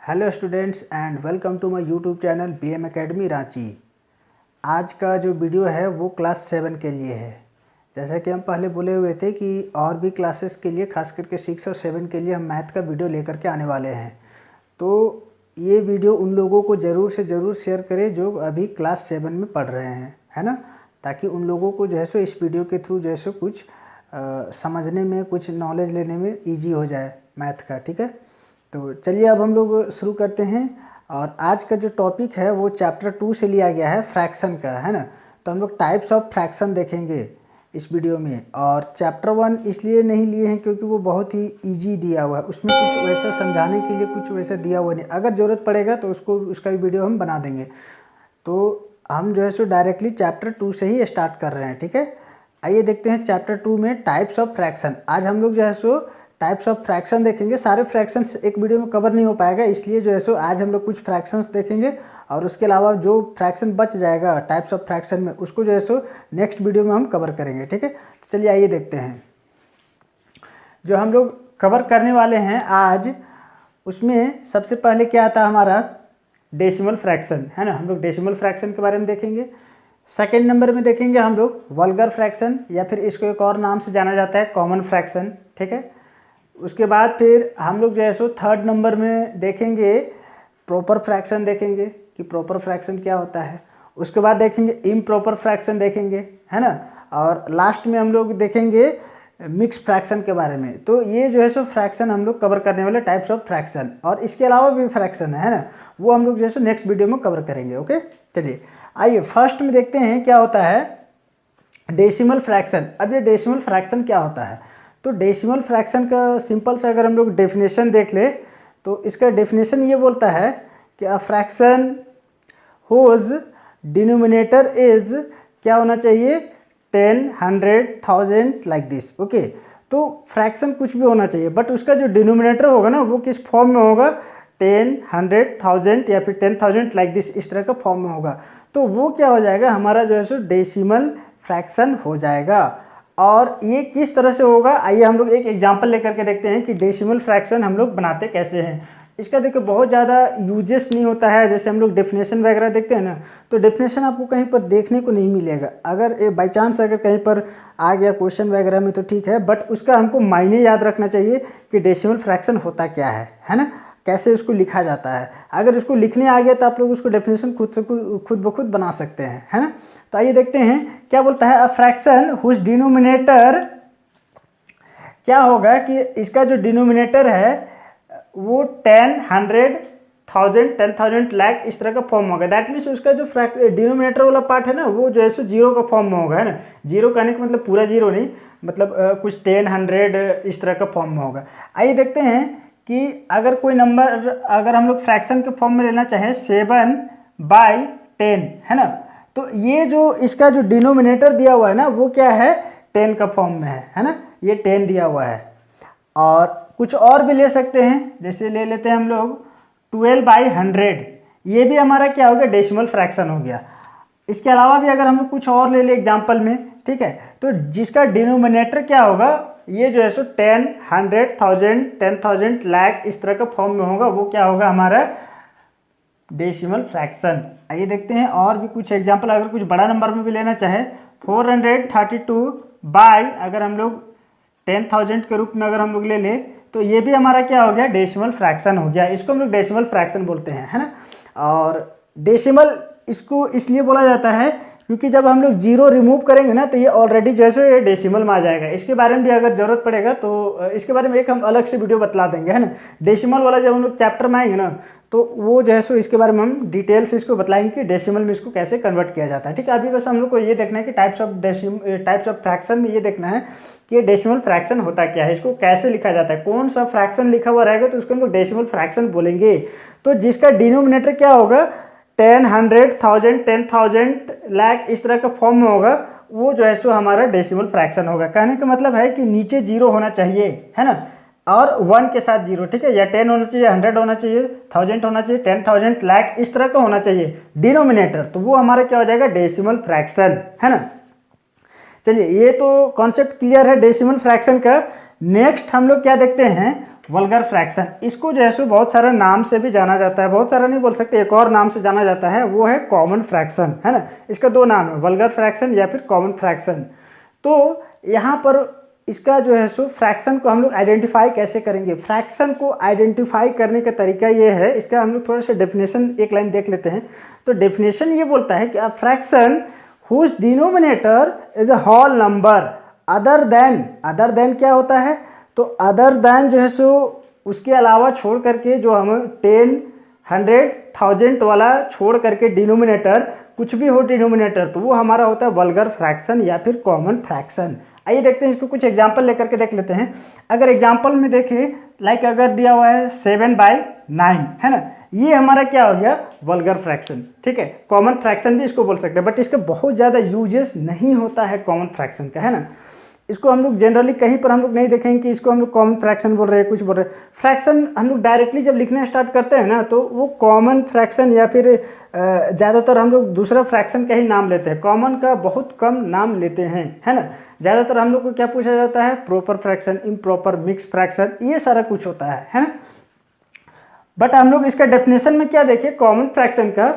Hello students and welcome to my YouTube channel BM Academy Ranchi. आज का जो video है वो क्लास 7 के लिए है। जैसा कि हम पहले बोले हुए थे कि और भी क्लासेस के लिए खास करके 6 और 7 के लिए हम मैथ का वीडियो लेकर के आने वाले हैं। तो ये वीडियो उन लोगों को ज़रूर से ज़रूर शेयर करें जो अभी क्लास 7 में पढ़ रहे हैं, है ना, ताकि उन लोगों को जो है सो इस वीडियो के थ्रू जो है सो कुछ समझने में, कुछ नॉलेज लेने में ईजी हो जाए मैथ का। ठीक है, तो चलिए अब हम लोग शुरू करते हैं। और आज का जो टॉपिक है वो चैप्टर 2 से लिया गया है, फ्रैक्शन का, है ना। तो हम लोग टाइप्स ऑफ फ्रैक्शन देखेंगे इस वीडियो में। और चैप्टर 1 इसलिए नहीं लिए हैं क्योंकि वो बहुत ही इजी दिया हुआ है, उसमें कुछ वैसा समझाने के लिए कुछ वैसा दिया हुआ नहीं। अगर ज़रूरत पड़ेगा तो उसका भी वीडियो हम बना देंगे। तो हम जो है सो डायरेक्टली चैप्टर 2 से ही स्टार्ट कर रहे हैं। ठीक है, आइए देखते हैं चैप्टर 2 में टाइप्स ऑफ फ्रैक्शन। आज हम लोग जो है सो टाइप्स ऑफ फ्रैक्शन देखेंगे। सारे फ्रैक्शंस एक वीडियो में कवर नहीं हो पाएगा, इसलिए जो है सो आज हम लोग कुछ फ्रैक्शंस देखेंगे और उसके अलावा जो फ्रैक्शन बच जाएगा टाइप्स ऑफ फ्रैक्शन में उसको जो है सो नेक्स्ट वीडियो में हम कवर करेंगे। ठीक है, तो चलिए आइए देखते हैं जो हम लोग कवर करने वाले हैं आज। उसमें सबसे पहले क्या आता है हमारा डेसिमल फ्रैक्शन, है ना। हम लोग डेसिमल फ्रैक्शन के बारे में देखेंगे। सेकेंड नंबर में देखेंगे हम लोग वल्गर फ्रैक्शन, या फिर इसको एक और नाम से जाना जाता है कॉमन फ्रैक्शन। ठीक है, उसके बाद फिर हम लोग जो है सो थर्ड नंबर में देखेंगे प्रॉपर फ्रैक्शन, देखेंगे कि प्रॉपर फ्रैक्शन क्या होता है। उसके बाद देखेंगे इम्प्रॉपर फ्रैक्शन देखेंगे, है ना। और लास्ट में हम लोग देखेंगे मिक्स फ्रैक्शन के बारे में। तो ये जो है सो फ्रैक्शन हम लोग कवर करने वाले टाइप्स ऑफ फ्रैक्शन। और इसके अलावा भी फ्रैक्शन है ना, वो हम लोग जो है सो नेक्स्ट वीडियो में कवर करेंगे। ओके, चलिए आइए फर्स्ट में देखते हैं क्या होता है डेसिमल फ्रैक्शन। अब ये डेसिमल फ्रैक्शन क्या होता है, तो डेसिमल फ्रैक्शन का सिंपल से अगर हम लोग डेफिनेशन देख ले तो इसका डेफिनेशन ये बोलता है कि a fraction whose denominator is क्या होना चाहिए 10, 100, 1000 लाइक दिस। ओके, तो फ्रैक्शन कुछ भी होना चाहिए बट उसका जो डिनोमिनेटर होगा ना वो किस फॉर्म में होगा 10, 100, 1000 या फिर 10,000 लाइक दिस, इस तरह का फॉर्म में होगा। तो वो क्या हो जाएगा हमारा जो है सो डेसिमल फ्रैक्शन हो जाएगा। और ये किस तरह से होगा, आइए हम लोग एक एग्जांपल लेकर के देखते हैं कि डेसिमल फ्रैक्शन हम लोग बनाते कैसे हैं। इसका देखो बहुत ज़्यादा यूजेस नहीं होता है। जैसे हम लोग डेफिनेशन वगैरह देखते हैं ना, तो डेफिनेशन आपको कहीं पर देखने को नहीं मिलेगा। अगर बाई चांस अगर कहीं पर आ गया क्वेश्चन वगैरह में तो ठीक है, बट उसका हमको मायने याद रखना चाहिए कि डेसिमल फ्रैक्शन होता क्या है ना, कैसे उसको लिखा जाता है। अगर उसको लिखने आ गया तो आप लोग उसको डेफिनेशन खुद ब खुद बना सकते हैं, है ना। तो आइए देखते हैं क्या बोलता है। अ फ्रैक्शन हुज डिनोमिनेटर क्या होगा कि इसका जो डिनोमिनेटर है वो 10, 100, 1000, 10,000 लाख इस तरह का फॉर्म होगा। दैट मीन्स उसका जो डिनोमिनेटर वाला पार्ट है ना वो जो है सो जीरो का फॉर्म में होगा, है ना। जीरो कहने का मतलब पूरा जीरो नहीं, मतलब कुछ 10, 100 इस तरह का फॉर्म में होगा। आइए देखते हैं कि अगर कोई नंबर अगर हम लोग फ्रैक्शन के फॉर्म में लेना चाहें 7/10, है ना, तो ये जो इसका जो डिनोमिनेटर दिया हुआ है ना वो क्या है 10 का फॉर्म में है ना, ये 10 दिया हुआ है। और कुछ और भी ले सकते हैं, जैसे ले लेते हैं हम लोग 12/100, ये भी हमारा क्या हो गया डेसिमल फ्रैक्शन हो गया। इसके अलावा भी अगर हम लोग कुछ और ले एग्जाम्पल में, ठीक है, तो जिसका डिनोमिनेटर क्या होगा ये जो है सो 10, 100, 1000, 10,000 लाख इस तरह का फॉर्म में होगा, वो क्या होगा हमारा डेसिमल फ्रैक्शन। आइए देखते हैं और भी कुछ एग्जांपल। अगर कुछ बड़ा नंबर में भी लेना चाहे 432 बाय अगर हम लोग 10,000 के रूप में अगर हम लोग ले ले तो ये भी हमारा क्या हो गया डेसिमल फ्रैक्शन हो गया। इसको हम लोग डेसिमल फ्रैक्शन बोलते हैं, है ना। और डेसिमल इसको इसलिए बोला जाता है क्योंकि जब हम लोग जीरो रिमूव करेंगे ना तो ये ऑलरेडी जो है सो ये डेसिमल में आ जाएगा। इसके बारे में भी अगर जरूरत पड़ेगा तो इसके बारे में एक हम अलग से वीडियो बतला देंगे, है ना। डेसिमल वाला जब हम लोग चैप्टर में आएंगे ना तो वो जो है सो इसके बारे में हम डिटेल से इसको बतलाएंगे कि डेसिमल में इसको कैसे कन्वर्ट किया जाता है। ठीक है, अभी बस हम लोग को ये देखना है कि टाइप्स ऑफ फ्रैक्शन में ये देखना है कि ये डेसिमल फ्रैक्शन होता क्या है, इसको कैसे लिखा जाता है। कौन सा फ्रैक्शन लिखा हुआ रहेगा तो उसको हम लोग डेसिमल फ्रैक्शन बोलेंगे। तो जिसका डिनोमिनेटर क्या होगा 10, 100, 1000, 10,000 लाख इस तरह का फॉर्म में होगा, वो जो है सो हमारा डेसिमल फ्रैक्शन होगा। कहने का मतलब है कि नीचे जीरो होना चाहिए, है ना, और 1 के साथ जीरो, ठीक है, या 10 होना चाहिए, 100 होना चाहिए, 1000 होना चाहिए, 10,000 लाख इस तरह का होना चाहिए डिनोमिनेटर, तो वो हमारा क्या हो जाएगा डेसिमल फ्रैक्शन, है ना। चलिए ये तो कॉन्सेप्ट क्लियर है डेसिमल फ्रैक्शन का। नेक्स्ट हम लोग क्या देखते हैं वल्गर फ्रैक्शन। इसको जो है सो बहुत सारा नाम से भी जाना जाता है, बहुत सारा नहीं बोल सकते, एक और नाम से जाना जाता है, वो है कॉमन फ्रैक्शन, है ना। इसका दो नाम है, वल्गर फ्रैक्शन या फिर कॉमन फ्रैक्शन। तो यहाँ पर इसका जो है सो फ्रैक्शन को हम लोग आइडेंटिफाई कैसे करेंगे। फ्रैक्शन को आइडेंटिफाई करने का तरीका ये है, इसका हम लोग थोड़ा सा डेफिनेशन एक लाइन देख लेते हैं। तो डेफिनेशन ये बोलता है कि a fraction whose denominator is a whole number other than क्या होता है, तो अदर देन जो है सो उसके अलावा छोड़ करके, जो हम 10, 100, 1000 वाला छोड़ करके डिनोमिनेटर कुछ भी हो डिनोमिनेटर, तो वो हमारा होता है वल्गर फ्रैक्शन या फिर कॉमन फ्रैक्शन। आइए देखते हैं इसको, कुछ एग्जांपल लेकर के देख लेते हैं। अगर एग्जांपल में देखें, लाइक अगर दिया हुआ है 7/9, है ना, ये हमारा क्या हो गया, वल्गर फ्रैक्शन। ठीक है, कॉमन फ्रैक्शन भी इसको बोल सकते हैं, बट इसका बहुत ज़्यादा यूजेस नहीं होता है कॉमन फ्रैक्शन का, है ना। इसको हम लोग जनरली कहीं पर हम लोग नहीं देखेंगे कि इसको हम लोग कॉमन फ्रैक्शन बोल रहे हैं, कुछ बोल रहे हैं। फ्रैक्शन हम लोग डायरेक्टली जब लिखना स्टार्ट करते हैं ना, तो वो कॉमन फ्रैक्शन या फिर ज़्यादातर हम लोग दूसरा फ्रैक्शन का ही नाम लेते हैं, कॉमन का बहुत कम नाम लेते हैं, है ना। ज़्यादातर हम लोग को क्या पूछा जाता है, proper fraction, improper, mix fraction, ये सारा कुछ होता है ना। बट हम लोग इसका डेफिनेशन में क्या देखें कॉमन फ्रैक्शन का,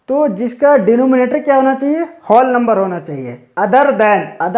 तो जिसका डिनोमिनेटर क्या होना चाहिए, होल नंबर होना चाहिए। अदर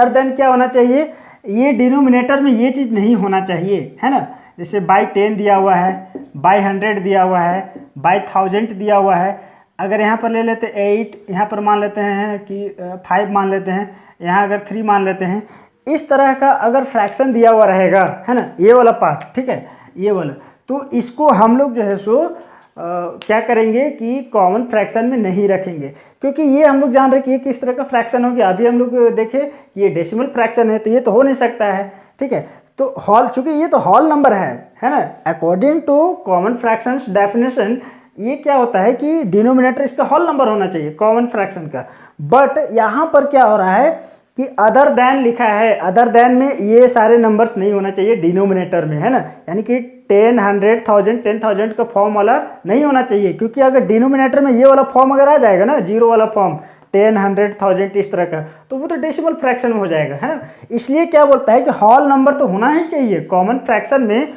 देन क्या होना चाहिए, ये डिनोमिनेटर में ये चीज़ नहीं होना चाहिए, है ना। जैसे बाई 10 दिया हुआ है, बाई 100 दिया हुआ है, बाई 1000 दिया हुआ है। अगर यहाँ पर ले लेते 8, यहाँ पर मान लेते हैं कि 5 मान लेते हैं, यहाँ अगर 3 मान लेते हैं, इस तरह का अगर फ्रैक्शन दिया हुआ रहेगा, है ना, ये वाला पार्ट, ठीक है, ये वाला, तो इसको हम लोग जो है सो क्या करेंगे कि कॉमन फ्रैक्शन में नहीं रखेंगे, क्योंकि ये हम लोग जान रहे कि ये किस तरह का फ्रैक्शन हो गया। अभी हम लोग देखें ये डेसिमल फ्रैक्शन है, तो ये तो हो नहीं सकता है, ठीक है। तो हॉल, चूंकि ये तो हॉल नंबर है ना, according to common fractions definition, ये क्या होता है कि डिनोमिनेटर इसका हॉल नंबर होना चाहिए कॉमन फ्रैक्शन का। बट यहाँ पर क्या हो रहा है कि अदर देन लिखा है, अदर देन में ये सारे नंबर्स नहीं होना चाहिए डिनोमिनेटर में, है ना। यानी कि 10, 100, 1000, 10,000 का फॉर्म वाला नहीं होना चाहिए, क्योंकि अगर डिनोमिनेटर में ये वाला फॉर्म अगर आ जाएगा ना, जीरो वाला फॉर्म, 10, 100, 1000 इस तरह का, तो वो तो डेसिमल फ्रैक्शन में हो जाएगा, है ना। इसलिए क्या बोलता है कि हॉल नंबर तो होना ही चाहिए कॉमन फ्रैक्शन में,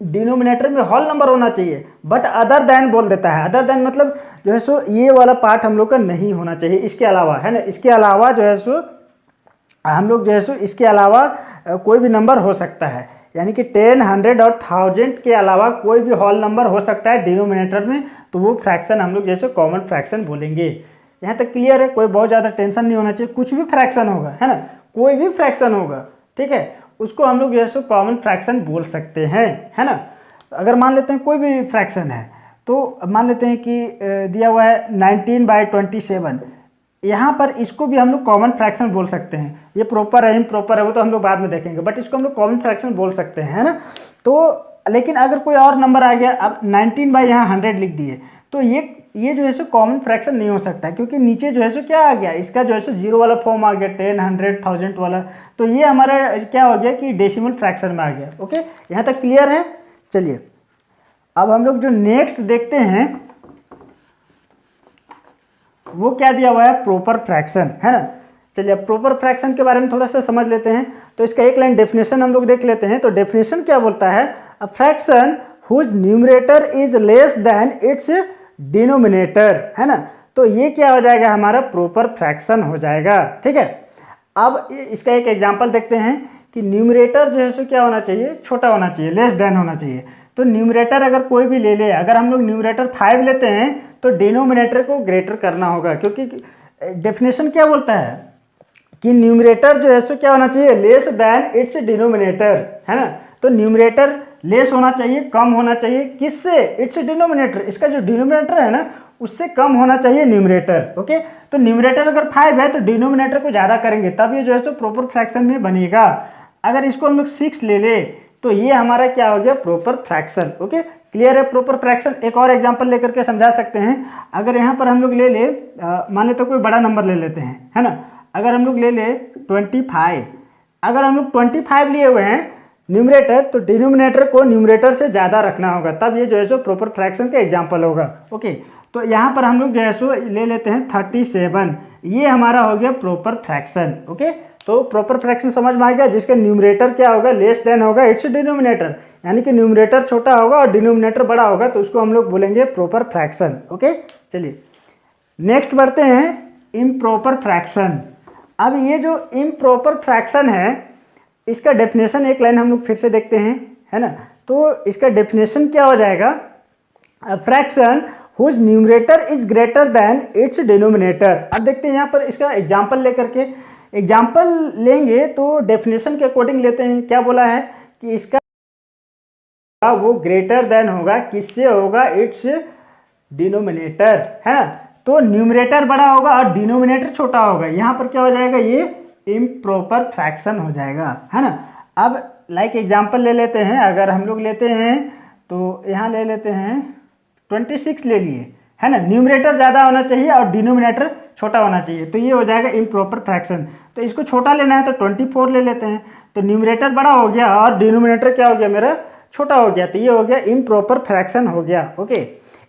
डिनोमिनेटर में हॉल नंबर होना चाहिए, बट अदर देन बोल देता है। अदर देन मतलब जो है सो ये वाला पार्ट हम लोग का नहीं होना चाहिए, इसके अलावा, है ना, इसके अलावा जो है सो हम लोग जो है सो इसके अलावा कोई भी नंबर हो सकता है, यानी कि 10, 100 और 1000 के अलावा कोई भी हॉल नंबर हो सकता है डिनोमिनेटर में, तो वो फ्रैक्शन हम लोग जैसे कॉमन फ्रैक्शन बोलेंगे। यहाँ तक क्लियर है, कोई बहुत ज़्यादा टेंशन नहीं होना चाहिए। कुछ भी फ्रैक्शन होगा, है ना, कोई भी फ्रैक्शन होगा, ठीक है, उसको हम लोग जैसे कॉमन फ्रैक्शन बोल सकते हैं, है ना। अगर मान लेते हैं कोई भी फ्रैक्शन है, तो मान लेते हैं कि दिया हुआ है 19/27, यहाँ पर इसको भी हम लोग कॉमन फ्रैक्शन बोल सकते हैं। ये प्रॉपर है, इम्प्रॉपर है, वो तो हम लोग बाद में देखेंगे, बट इसको हम लोग कॉमन फ्रैक्शन बोल सकते हैं, है ना। तो लेकिन अगर कोई और नंबर आ गया, अब 19 यहाँ 100 लिख दिए, तो ये जो है सो कॉमन फ्रैक्शन नहीं हो सकता, क्योंकि नीचे जो है सो क्या आ गया, इसका जो है सो जीरो वाला फॉर्म आ गया, 10, 100, 1000 वाला, तो ये हमारा क्या हो गया कि डेसिमल फ्रैक्शन में आ गया। ओके, यहाँ तक क्लियर है। चलिए अब हम लोग जो नेक्स्ट देखते हैं वो क्या दिया हुआ है, प्रॉपर फ्रैक्शन, है ना। चलिए अब प्रॉपर फ्रैक्शन के बारे में थोड़ा सा समझ लेते हैं। तो इसका एक लाइन डेफिनेशन हम लोग देख लेते हैं। तो डेफिनेशन क्या बोलता है, a fraction whose numerator is less than its denominator, है ना। तो ये क्या हो जाएगा, हमारा प्रॉपर फ्रैक्शन हो जाएगा, ठीक है। अब इसका एक एग्जांपल देखते हैं कि न्यूमरेटर जो है सो क्या होना चाहिए, छोटा होना चाहिए, लेस देन होना चाहिए। तो न्यूमरेटर अगर कोई भी ले ले, अगर हम लोग न्यूमरेटर 5 लेते हैं तो डिनोमिनेटर को ग्रेटर करना होगा, क्योंकि डेफिनेशन क्या बोलता है कि न्यूमरेटर जो है सो क्या होना चाहिए, लेस देन इट्स डिनोमिनेटर, है ना। तो न्यूमरेटर लेस होना चाहिए, कम होना चाहिए, किससे, इट्स डिनोमिनेटर, इसका जो डिनोमिनेटर है ना उससे कम होना चाहिए न्यूमरेटर। ओके, तो न्यूमरेटर अगर 5 है तो डिनोमिनेटर को ज़्यादा करेंगे, तब ये जो है सो प्रॉपर फ्रैक्शन में बनेगा। अगर इसको हम लोग 6 ले ले तो ये हमारा क्या हो गया, प्रॉपर फ्रैक्शन। ओके, क्लियर है प्रॉपर फ्रैक्शन। एक और एग्जांपल लेकर के समझा सकते हैं। अगर यहाँ पर हम लोग ले ले, मान तो कोई बड़ा नंबर ले लेते हैं, है ना। अगर हम लोग ले ले 25, अगर हम लोग 25 लिए हुए हैं न्यूमरेटर, तो डिनोमिनेटर को न्यूमरेटर से ज़्यादा रखना होगा, तब ये जो है सो प्रॉपर फ्रैक्शन का एग्जाम्पल होगा। ओके, तो यहाँ पर हम लोग जो है सो ले लेते हैं 37, ये हमारा हो गया प्रॉपर फ्रैक्शन। ओके, तो प्रॉपर फ्रैक्शन समझ में आ गया, जिसका न्यूमरेटर क्या होगा, लेस देन होगा इट्स डिनोमिनेटर, यानी कि न्यूमरेटर छोटा होगा और डिनोमिनेटर बड़ा होगा, तो उसको हम लोग बोलेंगे प्रॉपर फ्रैक्शन। ओके, चलिए नेक्स्ट बढ़ते हैं इम्प्रॉपर फ्रैक्शन। अब ये जो इम्प्रॉपर फ्रैक्शन है इसका डेफिनेशन एक लाइन हम लोग फिर से देखते हैं, है ना। तो इसका डेफिनेशन क्या हो जाएगा, fraction whose numerator is greater than its denominator. अब देखते हैं यहाँ पर इसका एग्जाम्पल लेकर के, एग्जाम्पल लेंगे तो डेफिनेशन के अकॉर्डिंग लेते हैं। क्या बोला है कि इसका वो ग्रेटर देन होगा, किससे होगा, इट्स डिनोमिनेटर, है ना। तो न्यूमरेटर बड़ा होगा और डिनोमिनेटर छोटा होगा, यहाँ पर क्या हो जाएगा, ये इम्प्रॉपर फ्रैक्शन हो जाएगा, है ना। अब लाइक एग्जाम्पल ले लेते हैं, अगर हम लोग लेते हैं तो यहाँ ले लेते हैं 26 ले लिए, है ना। न्यूमरेटर ज़्यादा होना चाहिए और डिनोमिनेटर छोटा होना चाहिए, तो ये हो जाएगा इम्प्रॉपर फ्रैक्शन। तो इसको छोटा लेना है तो 24 ले लेते हैं, तो न्यूमरेटर बड़ा हो गया और डिनोमिनेटर क्या हो गया मेरा, छोटा हो गया, तो ये हो गया इम्प्रॉपर फ्रैक्शन हो गया। ओके,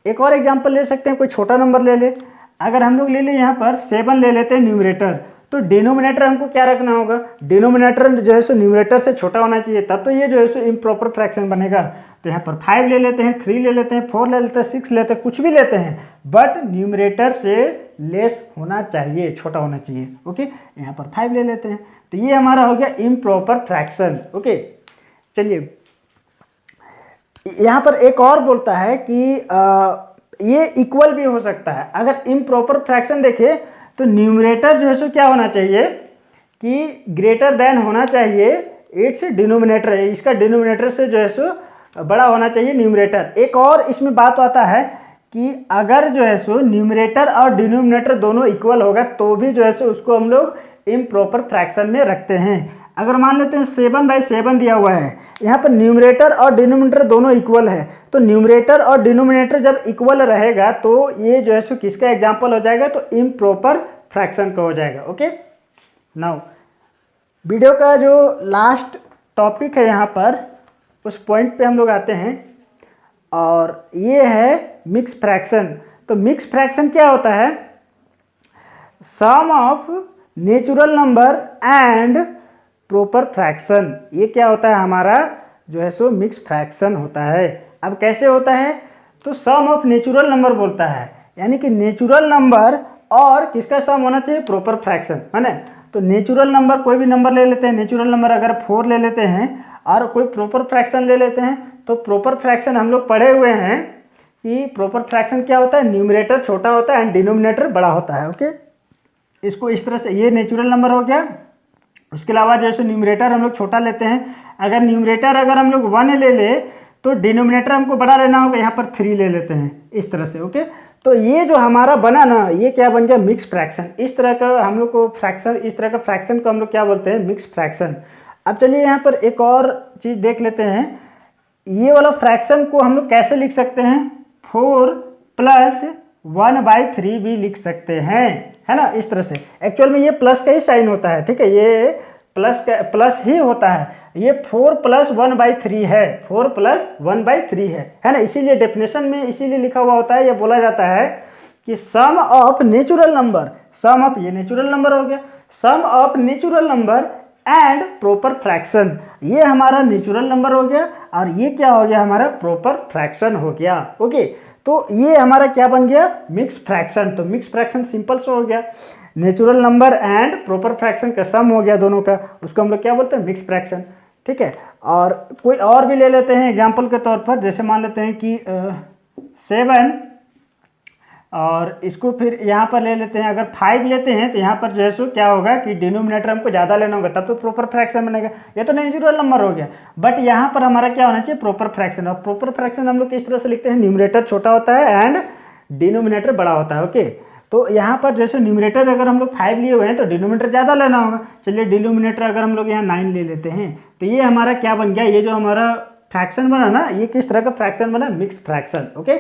एक और एग्जाम्पल ले सकते हैं, कोई छोटा नंबर ले ले, अगर हम लोग ले लें यहाँ पर 7 ले लेते हैं न्यूमरेटर, तो डिनोमिनेटर हमको क्या रखना होगा, डिनोमिनेटर जो है सो न्यूमरेटर से छोटा होना चाहिए, तब तो ये जो है सो इम्प्रॉपर फ्रैक्शन बनेगा। तो यहाँ पर 5 ले लेते हैं, 3 ले लेते हैं, 4 ले लेते हैं, 6 लेते हैं, कुछ भी लेते हैं, बट न्यूमरेटर से लेस होना चाहिए, छोटा होना चाहिए। ओके, यहाँ पर 5 ले लेते हैं, तो ये हमारा हो गया इम्प्रॉपर फ्रैक्शन। ओके, चलिए यहाँ पर एक और बोलता है कि ये इक्वल भी हो सकता है। अगर इम्प्रॉपर फ्रैक्शन देखें तो न्यूमरेटर जो है सो क्या होना चाहिए कि ग्रेटर देन होना चाहिए इट्स डिनोमिनेटर, इसका डिनोमिनेटर से जो है सो बड़ा होना चाहिए न्यूमरेटर। एक और इसमें बात आता है कि अगर जो है सो न्यूमरेटर और डिनोमिनेटर दोनों इक्वल होगा तो भी जो है सो उसको हम लोग इम्प्रॉपर फ्रैक्शन में रखते हैं। अगर मान लेते हैं 7/7 दिया हुआ है, यहाँ पर न्यूमरेटर और डिनोमिनेटर दोनों इक्वल है, तो न्यूमरेटर और डिनोमिनेटर जब इक्वल रहेगा तो ये जो है सो किसका एग्जाम्पल हो जाएगा, तो इम्प्रॉपर फ्रैक्शन का हो जाएगा। ओके, नाउ वीडियो का जो लास्ट टॉपिक है यहाँ पर उस पॉइंट पे हम लोग आते हैं, और ये है मिक्स फ्रैक्शन। तो मिक्स फ्रैक्शन क्या होता है, sum of natural number and proper fraction, ये क्या होता है हमारा जो है सो मिक्स फ्रैक्शन होता है। अब कैसे होता है, तो सम ऑफ नेचुरल नंबर बोलता है, यानी कि नेचुरल नंबर और किसका सम होना चाहिए, प्रॉपर फ्रैक्शन, है ना। तो नेचुरल नंबर कोई भी नंबर ले लेते हैं, नेचुरल नंबर अगर 4 ले लेते हैं और कोई प्रॉपर फ्रैक्शन ले लेते हैं, तो प्रॉपर फ्रैक्शन हम लोग पढ़े हुए हैं कि प्रॉपर फ्रैक्शन क्या होता है, न्यूमरेटर छोटा होता है एंड डिनोमिनेटर बड़ा होता है। ओके, इसको इस तरह से, ये नेचुरल नंबर हो गया। उसके अलावा जैसे न्यूमरेटर हम लोग छोटा लेते हैं, अगर न्यूमरेटर अगर हम लोग 1 ले ले तो डिनोमिनेटर हमको बड़ा लेना होगा, यहाँ पर 3 ले लेते हैं इस तरह से। ओके, तो ये जो हमारा बना ना, ये क्या बन गया, मिक्स फ्रैक्शन। इस तरह का हम लोग को फ्रैक्शन, इस तरह का फ्रैक्शन को हम लोग क्या बोलते हैं, मिक्स फ्रैक्शन। अब चलिए यहाँ पर एक और चीज़ देख लेते हैं, ये वाला फ्रैक्शन को हम लोग कैसे लिख सकते हैं, 4 + 1/3 भी लिख सकते हैं, है ना, इस तरह से। एक्चुअल में ये प्लस का ही साइन होता है, ठीक है, ये प्लस ही होता है, ये 4 + 1/3 है, 4 + 1/3 है ना। इसीलिए डेफिनेशन में इसीलिए लिखा हुआ होता है, ये बोला जाता है कि sum of natural number, sum of, ये नेचुरल नंबर हो गया, sum of natural number and proper fraction, ये हमारा नेचुरल नंबर हो गया और ये क्या हो गया, हमारा प्रॉपर फ्रैक्शन हो गया। ओके, तो ये हमारा क्या बन गया, मिक्स फ्रैक्शन। तो मिक्स फ्रैक्शन सिंपल से हो गया, natural number and proper fraction का सम हो गया दोनों का, उसको हम लोग क्या बोलते हैं, मिक्स फ्रैक्शन। ठीक है, और कोई और भी ले लेते हैं एग्जांपल के तौर पर, जैसे मान लेते हैं कि 7 और इसको फिर यहाँ पर ले लेते हैं, अगर 5 लेते हैं तो यहाँ पर जो है सो क्या होगा कि डिनोमिनेटर हमको ज़्यादा लेना होगा, तब तो प्रॉपर फ्रैक्शन बनेगा। ये तो नेचुरल नंबर हो गया, बट यहाँ पर हमारा क्या होना चाहिए, प्रॉपर फ्रैक्शन। और प्रॉपर फ्रैक्शन हम लोग किस तरह से लिखते हैं, न्यूमरेटर छोटा होता है एंड डिनोमिनेटर बड़ा होता है। ओके, तो यहाँ पर जैसे न्यूमरेटर अगर हम लोग 5 लिए हुए हैं तो डिनोमिनेटर ज़्यादा लेना होगा। चलिए डिनोमिनेटर अगर हम लोग यहाँ 9 ले लेते हैं, तो ये हमारा क्या बन गया, ये जो हमारा फ्रैक्शन बना ना, ये किस तरह का फ्रैक्शन बना, मिक्स फ्रैक्शन। ओके,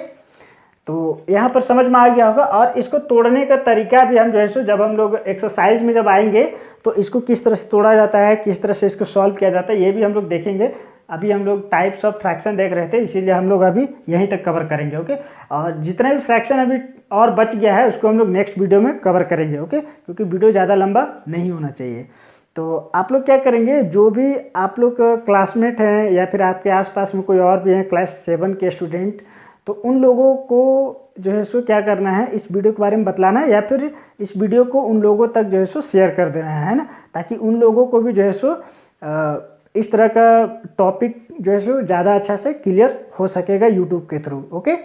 तो यहाँ पर समझ में आ गया होगा। और इसको तोड़ने का तरीका भी हम जो है सो जब हम लोग एक्सरसाइज में जब आएंगे तो इसको किस तरह से तोड़ा जाता है, किस तरह से इसको सॉल्व किया जाता है, ये भी हम लोग देखेंगे। अभी हम लोग टाइप्स ऑफ फ्रैक्शन देख रहे थे, इसीलिए हम लोग अभी यहीं तक कवर करेंगे। ओके, और जितना भी फ्रैक्शन अभी और बच गया है उसको हम लोग नेक्स्ट वीडियो में कवर करेंगे। ओके, क्योंकि वीडियो ज़्यादा लंबा नहीं होना चाहिए। तो आप लोग क्या करेंगे, जो भी आप लोग क्लासमेट हैं या फिर आपके आसपास में कोई और भी हैं क्लास 7 के स्टूडेंट, तो उन लोगों को जो है सो क्या करना है, इस वीडियो के बारे में बतलाना है या फिर इस वीडियो को उन लोगों तक जो है सो शेयर कर देना है ना, ताकि उन लोगों को भी जो है सो इस तरह का टॉपिक जो है सो ज़्यादा अच्छा से क्लियर हो सकेगा यूट्यूब के थ्रू। ओके,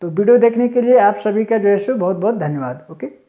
तो वीडियो देखने के लिए आप सभी का जो है सो बहुत बहुत धन्यवाद। ओके।